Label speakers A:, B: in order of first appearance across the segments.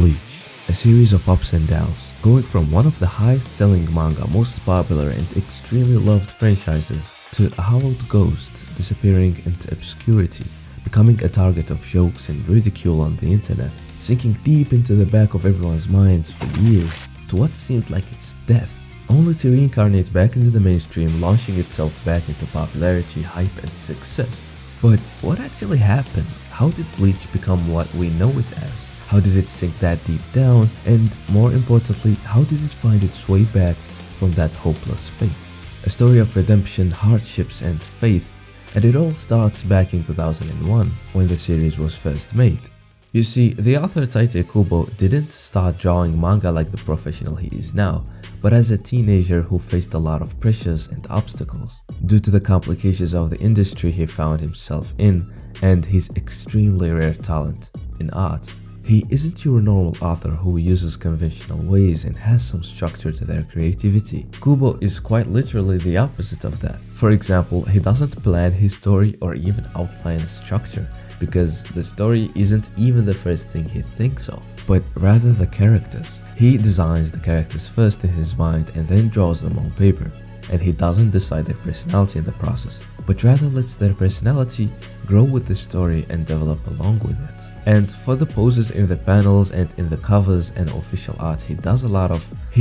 A: Bleach, a series of ups and downs, going from one of the highest selling manga, most popular and extremely loved franchises, to a hollowed ghost disappearing into obscurity, becoming a target of jokes and ridicule on the internet, sinking deep into the back of everyone's minds for years, to what seemed like its death, only to reincarnate back into the mainstream, launching itself back into popularity, hype and success. But what actually happened? How did Bleach become what we know it as? How did it sink that deep down? And more importantly, how did it find its way back from that hopeless fate? A story of redemption, hardships and faith, and it all starts back in 2001 when the series was first made. You see, the author Tite Kubo didn't start drawing manga like the professional he is now, but as a teenager who faced a lot of pressures and obstacles due to the complications of the industry he found himself in and his extremely rare talent in art. He isn't your normal author who uses conventional ways and has some structure to their creativity. Kubo is quite literally the opposite of that. For example, he doesn't plan his story or even outline a structure, because the story isn't even the first thing he thinks of, but rather the characters. He designs the characters first in his mind and then draws them on paper, and he doesn't decide their personality in the process, but rather lets their personality grow with the story and develop along with it. And for the poses in the panels and in the covers and official art, he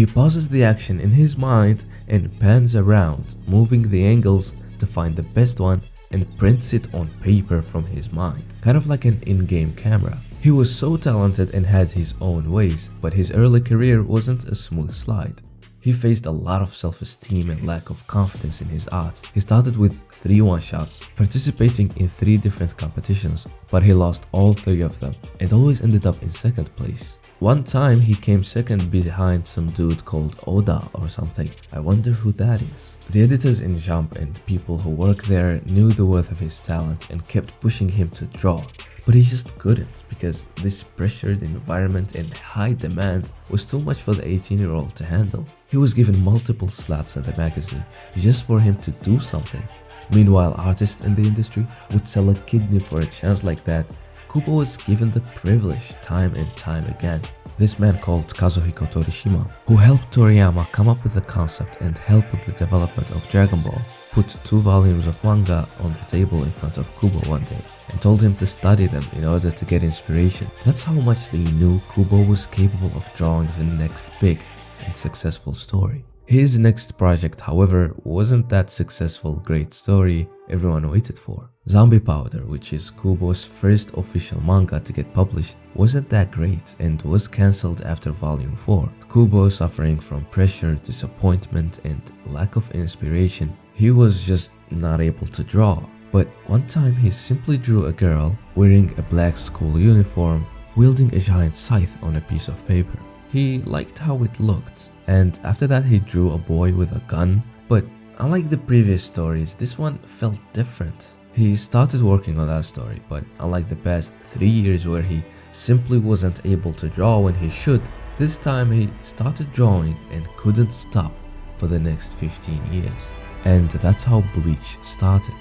A: pauses the action in his mind and pans around, moving the angles to find the best one and prints it on paper from his mind, kind of like an in-game camera. He was so talented and had his own ways, but his early career wasn't a smooth slide. He faced a lot of self-esteem and lack of confidence in his art. He started with 3 one-shots, participating in 3 different competitions, but he lost all 3 of them and always ended up in 2nd place. One time he came 2nd behind some dude called Oda or something. I wonder who that is. The editors in Jump and people who work there knew the worth of his talent and kept pushing him to draw. But he just couldn't, because this pressured environment and high demand was too much for the 18-year-old to handle. He was given multiple slots in the magazine just for him to do something. Meanwhile, artists in the industry would sell a kidney for a chance like that. Kubo was given the privilege time and time again. This man called Kazuhiko Torishima, who helped Toriyama come up with the concept and help with the development of Dragon Ball, put 2 volumes of manga on the table in front of Kubo one day and told him to study them in order to get inspiration. That's how much they knew Kubo was capable of drawing the next big and successful story. His next project, however, wasn't that successful great story everyone waited for. Zombie Powder, which is Kubo's first official manga to get published, wasn't that great and was cancelled after volume 4. Kubo, suffering from pressure, disappointment and lack of inspiration, he was just not able to draw. But one time he simply drew a girl wearing a black school uniform, wielding a giant scythe on a piece of paper. He liked how it looked, and after that he drew a boy with a gun, but unlike the previous stories, this one felt different. He started working on that story, but unlike the past 3 years where he simply wasn't able to draw when he should, this time he started drawing and couldn't stop for the next 15 years. And that's how Bleach started,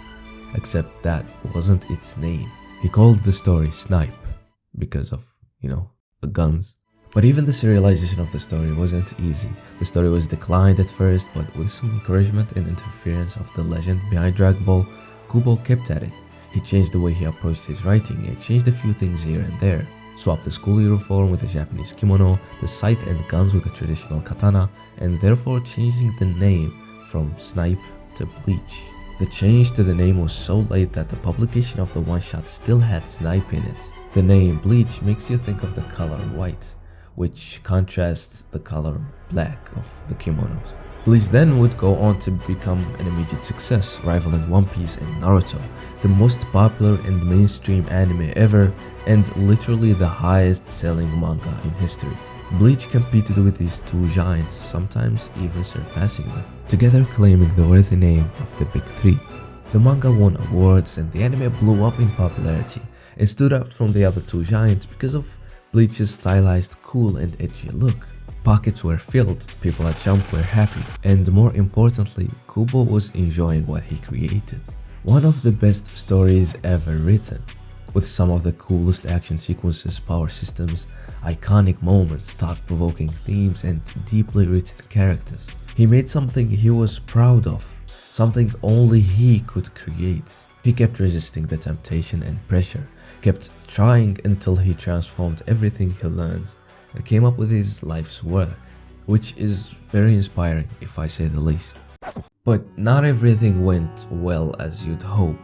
A: except that wasn't its name. He called the story Snipe because of, the guns. But even the serialization of the story wasn't easy. The story was declined at first, but with some encouragement and interference of the legend behind Dragon Ball, Kubo kept at it. He changed the way he approached his writing and changed a few things here and there. Swapped the school uniform with a Japanese kimono, the scythe and guns with a traditional katana, and therefore changing the name from Snipe to Bleach. The change to the name was so late that the publication of the one-shot still had Snipe in it. The name Bleach makes you think of the color white, which contrasts the color black of the kimonos. Bleach then would go on to become an immediate success, rivaling One Piece and Naruto, the most popular and mainstream anime ever, and literally the highest selling manga in history. Bleach competed with these 2 giants, sometimes even surpassing them, together claiming the worthy name of the Big 3. The manga won awards and the anime blew up in popularity and stood out from the other 2 giants because of Bleach's stylized, cool and edgy look. Pockets were filled, people at Jump were happy, and more importantly, Kubo was enjoying what he created. One of the best stories ever written. with some of the coolest action sequences, power systems, iconic moments, thought-provoking themes, and deeply written characters. He made something he was proud of, something only he could create. He kept resisting the temptation and pressure, kept trying until he transformed everything he learned and came up with his life's work, which is very inspiring if I say the least. But not everything went well as you'd hope,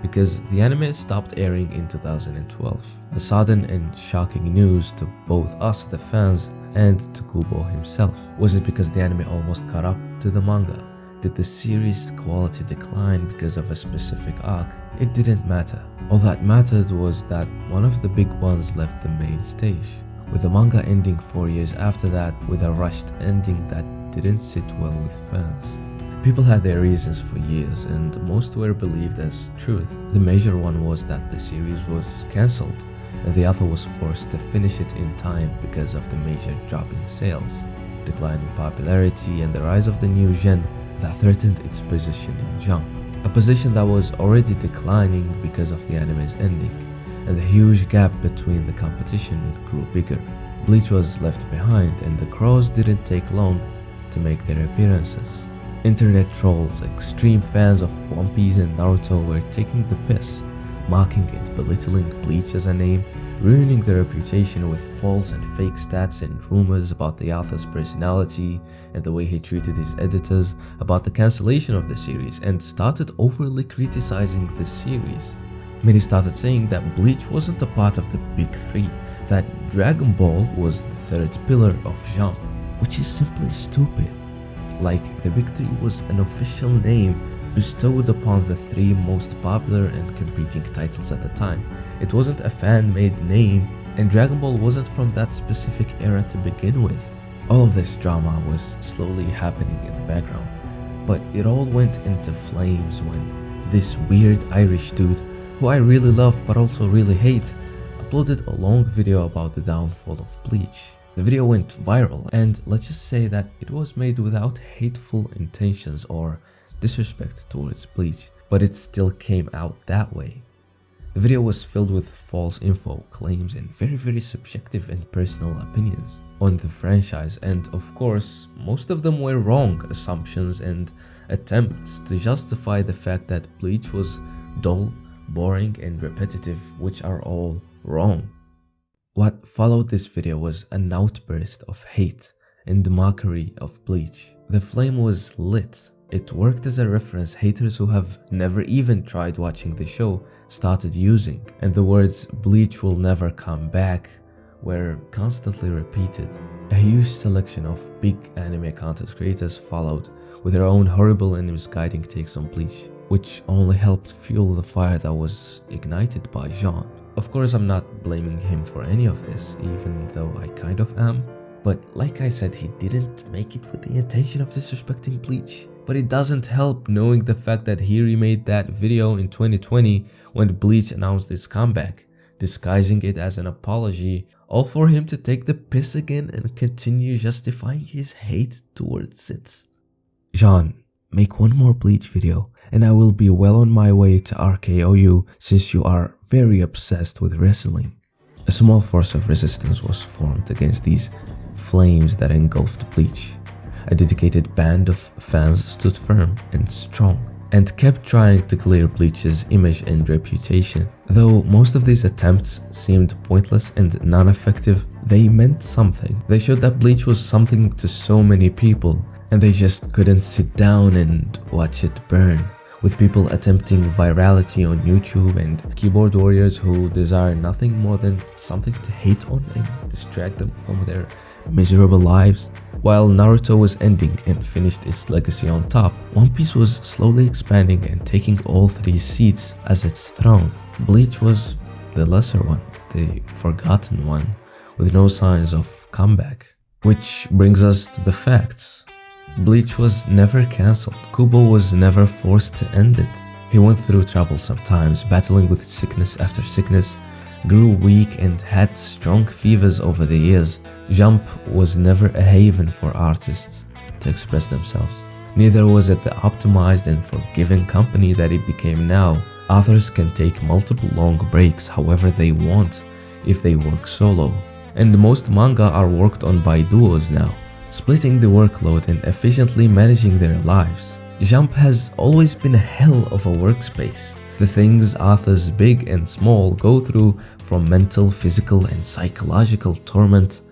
A: because the anime stopped airing in 2012. A sudden and shocking news to both us, the fans, and to Kubo himself. Was it because the anime almost caught up to the manga? Did the series' quality decline because of a specific arc? It didn't matter. All that mattered was that one of the big ones left the main stage, with the manga ending 4 years after that with a rushed ending that didn't sit well with fans. People had their reasons for years, and most were believed as truth. The major one was that the series was cancelled, and the author was forced to finish it in time because of the major drop in sales, decline in popularity, and the rise of the new gen that threatened its position in Jump. A position that was already declining because of the anime's ending, and the huge gap between the competition grew bigger. Bleach was left behind, and the Crows didn't take long to make their appearances. Internet trolls, extreme fans of One Piece and Naruto were taking the piss, mocking and belittling Bleach as a name, ruining their reputation with false and fake stats and rumors about the author's personality and the way he treated his editors, about the cancellation of the series, and started overly criticizing the series. Many started saying that Bleach wasn't a part of the Big Three, that Dragon Ball was the third pillar of Jump, which is simply stupid. Like, the Big Three was an official name bestowed upon the three most popular and competing titles at the time. It wasn't a fan-made name, and Dragon Ball wasn't from that specific era to begin with. All of this drama was slowly happening in the background, but it all went into flames when this weird Irish dude, who I really love but also really hate, uploaded a long video about the downfall of Bleach. The video went viral, and let's just say that it was made without hateful intentions or disrespect towards Bleach, but it still came out that way. The video was filled with false info, claims, and very subjective and personal opinions on the franchise, and of course, most of them were wrong assumptions and attempts to justify the fact that Bleach was dull, boring, and repetitive, which are all wrong. What followed this video was an outburst of hate and mockery of Bleach. The flame was lit. It worked as a reference haters who have never even tried watching the show started using, and the words "Bleach will never come back" were constantly repeated. A huge selection of big anime content creators followed with their own horrible and misguiding takes on Bleach, which only helped fuel the fire that was ignited by Jean. Of course, I'm not blaming him for any of this, even though I kind of am. But like I said, he didn't make it with the intention of disrespecting Bleach. But it doesn't help knowing the fact that he remade that video in 2020 when Bleach announced its comeback, disguising it as an apology, all for him to take the piss again and continue justifying his hate towards it. Jean, make one more Bleach video and I will be well on my way to RKO you, since you are very obsessed with wrestling. A small force of resistance was formed against these flames that engulfed Bleach. A dedicated band of fans stood firm and strong and kept trying to clear Bleach's image and reputation. Though most of these attempts seemed pointless and non-effective, they meant something. They showed that Bleach was something to so many people, and they just couldn't sit down and watch it burn. With people attempting virality on YouTube and keyboard warriors who desire nothing more than something to hate on and distract them from their miserable lives. While Naruto was ending and finished its legacy on top, One Piece was slowly expanding and taking all three seats as its throne. Bleach was the lesser one, the forgotten one, with no signs of comeback. Which brings us to the facts. Bleach was never cancelled. Kubo was never forced to end it. He went through trouble sometimes, battling with sickness after sickness, grew weak and had strong fevers over the years. Jump was never a haven for artists to express themselves. Neither was it the optimized and forgiving company that it became now. Authors can take multiple long breaks however they want if they work solo, and most manga are worked on by duos now, splitting the workload and efficiently managing their lives. Jump has always been a hell of a workspace. The things authors big and small go through, from mental, physical, and psychological torment,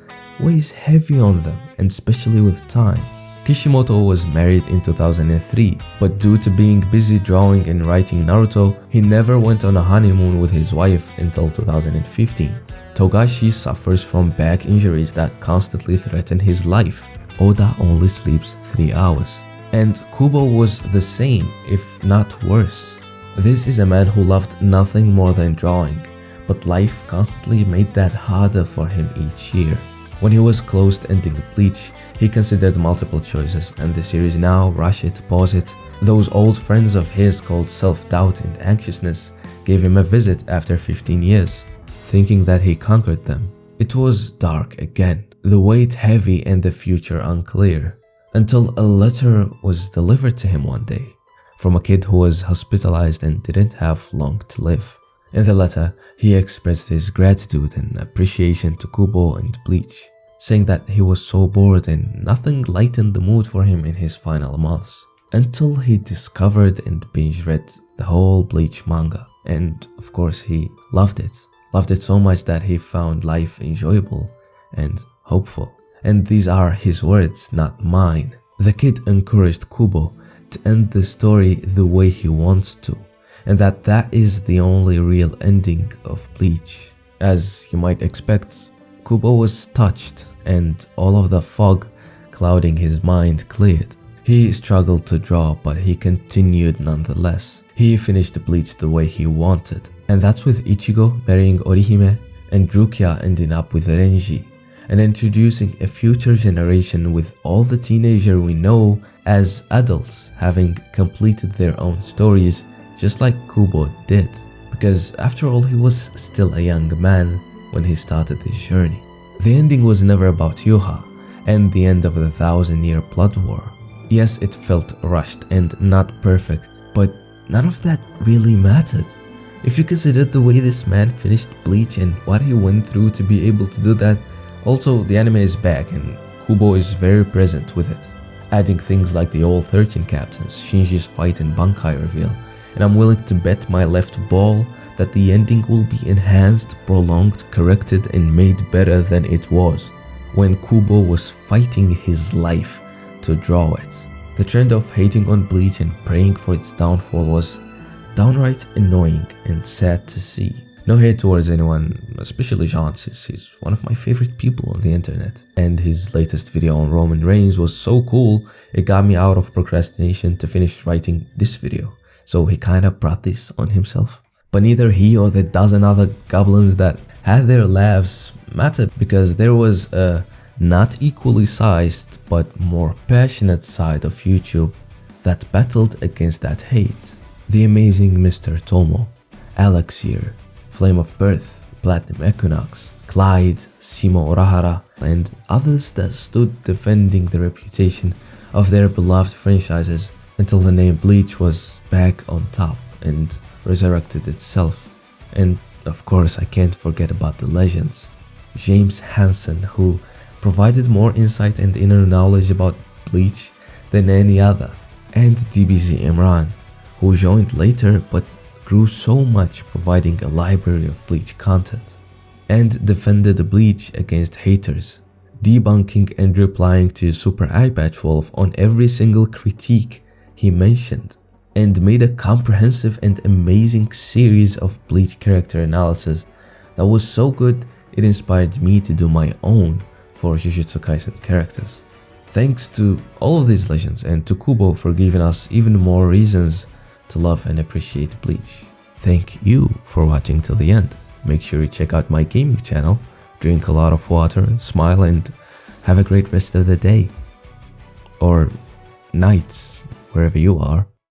A: weighs heavy on them, and especially with time. Kishimoto was married in 2003, but due to being busy drawing and writing Naruto, he never went on a honeymoon with his wife until 2015. Togashi suffers from back injuries that constantly threaten his life. Oda only sleeps 3 hours. And Kubo was the same, if not worse. This is a man who loved nothing more than drawing, but life constantly made that harder for him each year. When he was close to ending Bleach, he considered multiple choices, and the series now, rush it, pause it. Those old friends of his called self-doubt and anxiousness gave him a visit after 15 years, thinking that he conquered them. It was dark again, the weight heavy and the future unclear, until a letter was delivered to him one day, from a kid who was hospitalized and didn't have long to live. In the letter, he expressed his gratitude and appreciation to Kubo and Bleach, saying that he was so bored and nothing lightened the mood for him in his final months, until he discovered and binge-read the whole Bleach manga. And of course he loved it so much that he found life enjoyable and hopeful. And these are his words, not mine. The kid encouraged Kubo to end the story the way he wants to, and that is the only real ending of Bleach. As you might expect, Kubo was touched, and all of the fog clouding his mind cleared. He struggled to draw, but he continued nonetheless. He finished Bleach the way he wanted, and that's with Ichigo marrying Orihime and Rukia ending up with Renji, and introducing a future generation with all the teenagers we know as adults having completed their own stories just like Kubo did, because after all he was still a young man when he started his journey. The ending was never about Yuha and the end of the 1,000-year blood war. Yes, it felt rushed and not perfect, but none of that really mattered. If you consider the way this man finished Bleach and what he went through to be able to do that. Also, the anime is back and Kubo is very present with it, adding things like the all 13 captains, Shinji's fight and Bankai reveal, and I'm willing to bet my left ball that the ending will be enhanced, prolonged, corrected and made better than it was when Kubo was fighting his life to draw it. The trend of hating on Bleach and praying for its downfall was downright annoying and sad to see. No hate towards anyone, especially Jean, since he's one of my favorite people on the internet. And his latest video on Roman Reigns was so cool, it got me out of procrastination to finish writing this video. So he kinda brought this on himself. But neither he or the dozen other goblins that had their laughs mattered, because there was a not equally sized but more passionate side of YouTube that battled against that hate. The amazing Mr. Tomo, Elixir, Flame of Birth, Platinum Equinox, Clyde, Simo Urahara, and others that stood defending the reputation of their beloved franchises until the name Bleach was back on top and resurrected itself. And of course I can't forget about the legends. James Hansen, who provided more insight and inner knowledge about Bleach than any other, and DBZ Imran, who joined later but grew so much, providing a library of Bleach content, and defended Bleach against haters, debunking and replying to Super Eyepatch Wolf on every single critique he mentioned, and made a comprehensive and amazing series of Bleach character analysis that was so good it inspired me to do my own for Jujutsu Kaisen characters. Thanks to all of these legends and to Kubo for giving us even more reasons to love and appreciate Bleach. Thank you for watching till the end. Make sure you check out my gaming channel, drink a lot of water, smile and have a great rest of the day or nights wherever you are.